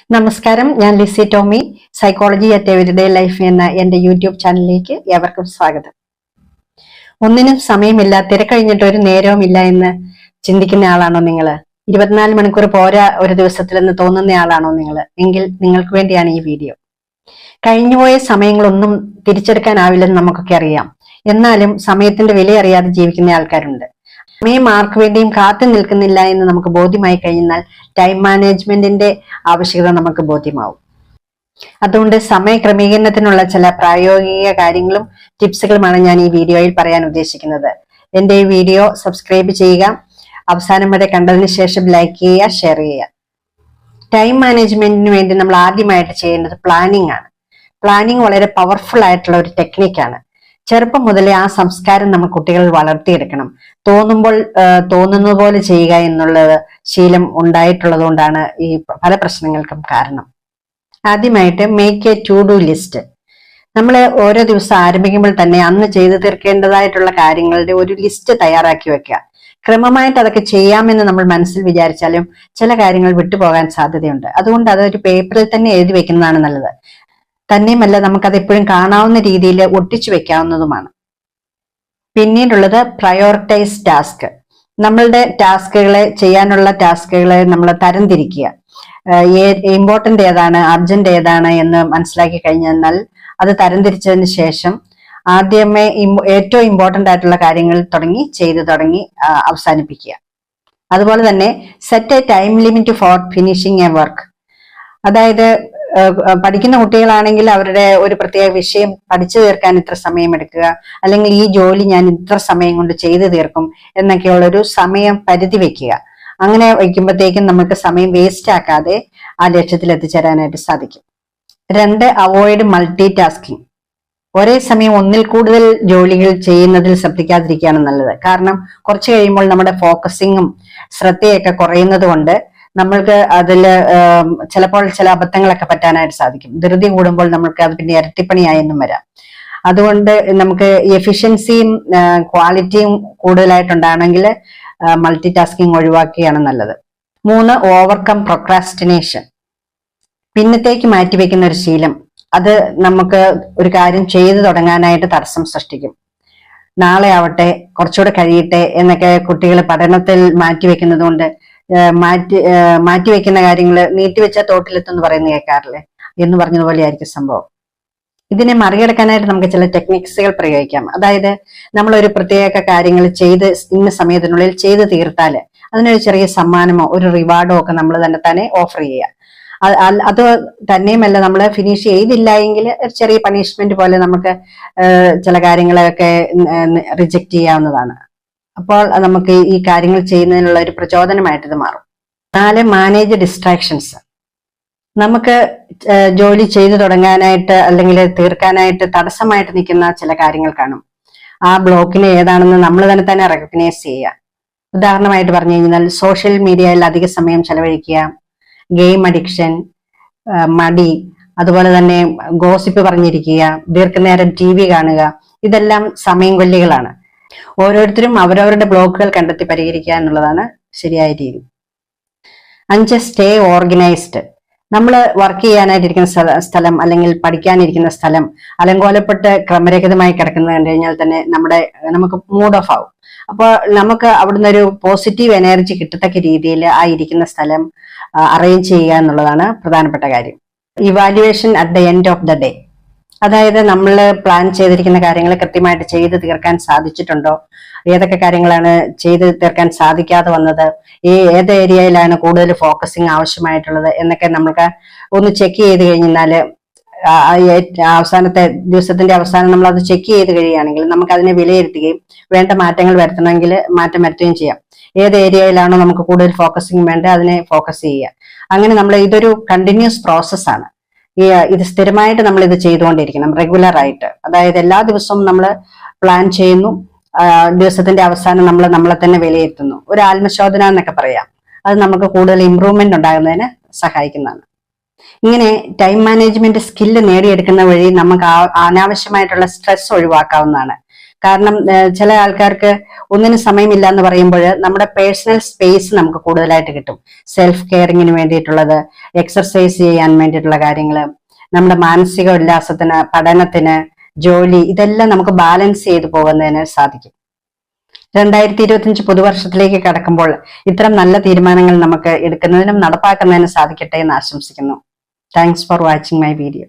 നമസ്കാരം, ഞാൻ Lissy Tomy. Psychology at everyday life എന്ന എൻ്റെ യൂട്യൂബ് ചാനലിലേക്ക് ഏവർക്കും സ്വാഗതം. ഒന്നിനും സമയമില്ല, തിരക്കഴിഞ്ഞിട്ട് ഒരു നേരവും ഇല്ല എന്ന് ചിന്തിക്കുന്ന ആളാണോ നിങ്ങൾ? 24 മണിക്കൂർ പോരാ ഒരു ദിവസത്തിലെന്ന് തോന്നുന്ന ആളാണോ നിങ്ങൾ? എങ്കിൽ നിങ്ങൾക്ക് വേണ്ടിയാണ് ഈ വീഡിയോ. കഴിഞ്ഞുപോയ സമയങ്ങളൊന്നും തിരിച്ചെടുക്കാനാവില്ലെന്ന് നമുക്കൊക്കെ അറിയാം. എന്നാലും സമയത്തിന്റെ വില അറിയാതെ ജീവിക്കുന്ന ആൾക്കാരുണ്ട്. സമയം ആർക്കു വേണ്ടിയും കാത്തു നിൽക്കുന്നില്ല എന്ന് നമുക്ക് ബോധ്യമായി കഴിഞ്ഞാൽ ടൈം മാനേജ്മെന്റിന്റെ ആവശ്യകത നമുക്ക് ബോധ്യമാവും. അതുകൊണ്ട് സമയ ക്രമീകരണത്തിനുള്ള ചില പ്രായോഗിക കാര്യങ്ങളും ടിപ്സുകളുമാണ് ഞാൻ ഈ വീഡിയോയിൽ പറയാൻ ഉദ്ദേശിക്കുന്നത്. എന്റെ ഈ വീഡിയോ സബ്സ്ക്രൈബ് ചെയ്യുക, അവസാനം വരെ കണ്ടതിന് ശേഷം ലൈക്ക് ചെയ്യുക, ഷെയർ ചെയ്യുക. ടൈം മാനേജ്മെന്റിന് വേണ്ടി നമ്മൾ ആദ്യമായിട്ട് ചെയ്യേണ്ടത് പ്ലാനിങ് ആണ്. പ്ലാനിങ് വളരെ പവർഫുൾ ആയിട്ടുള്ള ഒരു ടെക്നിക്കാണ്. ചെറുപ്പം മുതലേ ആ സംസ്കാരം നമ്മൾ കുട്ടികളിൽ വളർത്തിയെടുക്കണം. തോന്നുമ്പോൾ തോന്നുന്നത് പോലെ ചെയ്യുക എന്നുള്ളത് ശീലം ഉണ്ടായിട്ടുള്ളത് കൊണ്ടാണ് ഈ പല പ്രശ്നങ്ങൾക്കും കാരണം. ആദ്യമായിട്ട് make a to do list. നമ്മൾ ഓരോ ദിവസം ആരംഭിക്കുമ്പോൾ തന്നെ അന്ന് ചെയ്തു തീർക്കേണ്ടതായിട്ടുള്ള കാര്യങ്ങളുടെ ഒരു ലിസ്റ്റ് തയ്യാറാക്കി വെക്കുക. ക്രമമായിട്ട് അതൊക്കെ ചെയ്യാമെന്ന് നമ്മൾ മനസ്സിൽ വിചാരിച്ചാലും ചില കാര്യങ്ങൾ വിട്ടുപോകാൻ സാധ്യതയുണ്ട്. അതുകൊണ്ട് അതൊരു പേപ്പറിൽ തന്നെ എഴുതി വെക്കുന്നതാണ് നല്ലത്. തന്നെയുമല്ല, നമുക്കത് എപ്പോഴും കാണാവുന്ന രീതിയിൽ ഒട്ടിച്ചു വെക്കാവുന്നതുമാണ്. പിന്നീടുള്ളത് പ്രയോറിറ്റൈസ് ടാസ്ക്. നമ്മളുടെ ചെയ്യാനുള്ള ടാസ്കുകളെ നമ്മൾ തരംതിരിക്കുക. ഇമ്പോർട്ടന്റ് ഏതാണ്, അർജന്റ് ഏതാണ് എന്ന് മനസ്സിലാക്കി കഴിഞ്ഞാൽ അത് തരംതിരിച്ചതിന് ശേഷം ആദ്യമേ ഏറ്റവും ഇമ്പോർട്ടന്റ് ആയിട്ടുള്ള കാര്യങ്ങൾ ചെയ്തു തുടങ്ങി അവസാനിപ്പിക്കുക. അതുപോലെ തന്നെ set A time limit for finishing A work. അതായത് പഠിക്കുന്ന കുട്ടികളാണെങ്കിൽ അവരുടെ ഒരു പ്രത്യേക വിഷയം പഠിച്ചു തീർക്കാൻ ഇത്ര സമയം എടുക്കുക, അല്ലെങ്കിൽ ഈ ജോലി ഞാൻ ഇത്ര സമയം കൊണ്ട് ചെയ്തു തീർക്കും എന്നൊക്കെയുള്ളൊരു സമയം പരിധി വെക്കുക. അങ്ങനെ വയ്ക്കുമ്പോഴത്തേക്കും നമുക്ക് സമയം വേസ്റ്റ് ആക്കാതെ ആ ലക്ഷ്യത്തിൽ എത്തിച്ചേരാനായിട്ട് സാധിക്കും. 2, അവോയ്ഡ് മൾട്ടി ടാസ്കിങ്. ഒരേ സമയം ഒന്നിൽ കൂടുതൽ ജോലികൾ ചെയ്യുന്നതിൽ ശ്രദ്ധിക്കാതിരിക്കുകയാണ് നല്ലത്. കാരണം കുറച്ച് കഴിയുമ്പോൾ നമ്മുടെ ഫോക്കസിങ്ങും ശ്രദ്ധയൊക്കെ കുറയുന്നത് കൊണ്ട് നമ്മൾക്ക് അതിൽ ചിലപ്പോൾ ചില അബദ്ധങ്ങളൊക്കെ പറ്റാനായിട്ട് സാധിക്കും. ധൃതി കൂടുമ്പോൾ നമുക്ക് അത് പിന്നെ ഇരട്ടിപ്പണിയായെന്നും വരാം. അതുകൊണ്ട് നമുക്ക് എഫിഷ്യൻസിയും ക്വാളിറ്റിയും കൂടുതലായിട്ടുണ്ടാണെങ്കിൽ മൾട്ടി ടാസ്കിങ് ഒഴിവാക്കുകയാണ് നല്ലത്. 3, ഓവർകം പ്രൊക്രാസ്റ്റിനേഷൻ. പിന്നത്തേക്ക് മാറ്റിവെക്കുന്ന ഒരു ശീലം, അത് നമുക്ക് ഒരു കാര്യം ചെയ്തു തുടങ്ങാനായിട്ട് തടസ്സം സൃഷ്ടിക്കും. നാളെ ആവട്ടെ, കുറച്ചുകൂടെ കഴിയട്ടെ എന്നൊക്കെ കുട്ടികൾ പഠനത്തിൽ മാറ്റിവെക്കുന്നത് കൊണ്ട് മാറ്റിവെക്കുന്ന കാര്യങ്ങൾ നീട്ടിവെച്ച തോട്ടിലെത്തെന്ന് പറയുന്നത് കേൾക്കാറില്ലേ? എന്ന് പറഞ്ഞതുപോലെ ആയിരിക്കും സംഭവം. ഇതിനെ മറികടക്കാനായിട്ട് നമുക്ക് ചില ടെക്നിക്സുകൾ പ്രയോഗിക്കാം. അതായത് നമ്മൾ ഒരു പ്രത്യേക കാര്യങ്ങൾ ഇന്ന സമയത്തിനുള്ളിൽ ചെയ്ത് തീർത്താൽ അതിനൊരു ചെറിയ സമ്മാനമോ ഒരു റിവാർഡോ ഒക്കെ നമ്മൾ തന്നെ ഓഫർ ചെയ്യുക. അത് തന്നെയുമല്ല, നമ്മൾ ഫിനിഷ് ചെയ്തില്ല എങ്കിൽ ഒരു ചെറിയ പണിഷ്മെന്റ് പോലെ നമുക്ക് ചില കാര്യങ്ങളെയൊക്കെ റിജക്റ്റ് ചെയ്യാവുന്നതാണ്. അപ്പോൾ നമുക്ക് ഈ കാര്യങ്ങൾ ചെയ്യുന്നതിനുള്ള ഒരു പ്രചോദനമായിട്ട് ഇത് മാറും. 4, മാനേജ് ഡിസ്ട്രാക്ഷൻസ്. നമുക്ക് ജോലി ചെയ്തു തുടങ്ങാനായിട്ട് അല്ലെങ്കിൽ തീർക്കാനായിട്ട് തടസ്സമായിട്ട് നിൽക്കുന്ന ചില കാര്യങ്ങൾ കാണും. ആ ബ്ലോക്കിന് ഏതാണെന്ന് നമ്മൾ തന്നെ റെക്കഗ്നൈസ് ചെയ്യുക. ഉദാഹരണമായിട്ട് പറഞ്ഞു കഴിഞ്ഞാൽ സോഷ്യൽ മീഡിയയിൽ അധിക സമയം ചെലവഴിക്കുക, ഗെയിം അഡിക്ഷൻ, മടി, അതുപോലെ തന്നെ ഗോസിപ്പ് പറഞ്ഞിരിക്കുക, ദീർഘനേരം TV കാണുക. ഇതെല്ലാം സമയം കൊല്ലികളാണ്. ഓരോരുത്തരും അവരവരുടെ ബ്ലോക്കുകൾ കണ്ടെത്തി പരിഹരിക്കുക എന്നുള്ളതാണ് ശരിയായ രീതി. 5, സ്റ്റേ ഓർഗനൈസ്ഡ്. നമ്മൾ വർക്ക് ചെയ്യാനായിട്ടിരിക്കുന്ന സ്ഥലം അല്ലെങ്കിൽ പഠിക്കാനിരിക്കുന്ന സ്ഥലം അലങ്കോലപ്പെട്ട് ക്രമരഹിതമായി കിടക്കുന്നത് കണ്ടു കഴിഞ്ഞാൽ തന്നെ നമുക്ക് മൂഡ് ഓഫ് ആവും. അപ്പോൾ നമുക്ക് അവിടുന്ന് ഒരു പോസിറ്റീവ് എനർജി കിട്ടത്തക്ക രീതിയിൽ ആ ഇരിക്കുന്ന സ്ഥലം അറേഞ്ച് ചെയ്യുക എന്നുള്ളതാണ് പ്രധാനപ്പെട്ട കാര്യം. Evaluation at the end of the day. അതായത് നമ്മൾ പ്ലാൻ ചെയ്തിരിക്കുന്ന കാര്യങ്ങൾ കൃത്യമായിട്ട് ചെയ്ത് തീർക്കാൻ സാധിച്ചിട്ടുണ്ടോ, ഏതൊക്കെ കാര്യങ്ങളാണ് ചെയ്ത് തീർക്കാൻ സാധിക്കാതെ വന്നത്, ഏത് ഏരിയയിലാണ് കൂടുതൽ ഫോക്കസിങ് ആവശ്യമായിട്ടുള്ളത് എന്നൊക്കെ നമുക്ക് ഒന്ന് ചെക്ക് ചെയ്ത് കഴിഞ്ഞാൽ ദിവസത്തിന്റെ അവസാനം നമ്മൾ അത് ചെക്ക് ചെയ്ത് കഴിയുകയാണെങ്കിൽ നമുക്ക് അതിനെ വിലയിരുത്തുകയും വേണ്ട മാറ്റങ്ങൾ വരുത്തണമെങ്കിൽ മാറ്റം വരുത്തുകയും ചെയ്യാം. ഏത് ഏരിയയിലാണോ നമുക്ക് കൂടുതൽ ഫോക്കസിങ് വേണ്ടത് അതിനെ ഫോക്കസ് ചെയ്യുക. അങ്ങനെ ഇതൊരു കണ്ടിന്യൂസ് പ്രോസസ്സാണ്. ഇത് സ്ഥിരമായിട്ട് നമ്മൾ ഇത് ചെയ്തുകൊണ്ടിരിക്കണം, റെഗുലർ ആയിട്ട്. അതായത് എല്ലാ ദിവസവും നമ്മൾ പ്ലാൻ ചെയ്യുന്നു, ദിവസത്തിന്റെ അവസാനം നമ്മളെ തന്നെ വിലയിരുത്തുന്നു. ഒരു ആത്മശോധന എന്നൊക്കെ പറയാം. അത് നമുക്ക് കൂടുതൽ ഇമ്പ്രൂവ്മെന്റ് ഉണ്ടാകുന്നതിന് സഹായിക്കുന്നതാണ്. ഇങ്ങനെ ടൈം മാനേജ്മെന്റ് സ്കില്ല് നേടിയെടുക്കുന്ന വഴി നമുക്ക് അനാവശ്യമായിട്ടുള്ള സ്ട്രെസ് ഒഴിവാക്കാവുന്നതാണ്. കാരണം ചില ആൾക്കാർക്ക് ഒന്നിനും സമയമില്ല എന്ന് പറയുമ്പോൾ നമ്മുടെ പേഴ്സണൽ സ്പേസ് നമുക്ക് കൂടുതലായിട്ട് കിട്ടും. സെൽഫ് കെയറിങ്ങിന് വേണ്ടിയിട്ടുള്ളത്, എക്സർസൈസ് ചെയ്യാൻ വേണ്ടിയിട്ടുള്ള കാര്യങ്ങൾ, നമ്മുടെ മാനസിക ഉല്ലാസത്തിന്, പഠനത്തിന്, ജോലി, ഇതെല്ലാം നമുക്ക് ബാലൻസ് ചെയ്തു പോകുന്നതിന് സാധിക്കും. 2025 പുതുവർഷത്തിലേക്ക് കടക്കുമ്പോൾ ഇത്തരം നല്ല തീരുമാനങ്ങൾ നമുക്ക് എടുക്കുന്നതിനും നടപ്പാക്കുന്നതിനും സാധിക്കട്ടെ എന്ന് ആശംസിക്കുന്നു. Thanks for watching my video.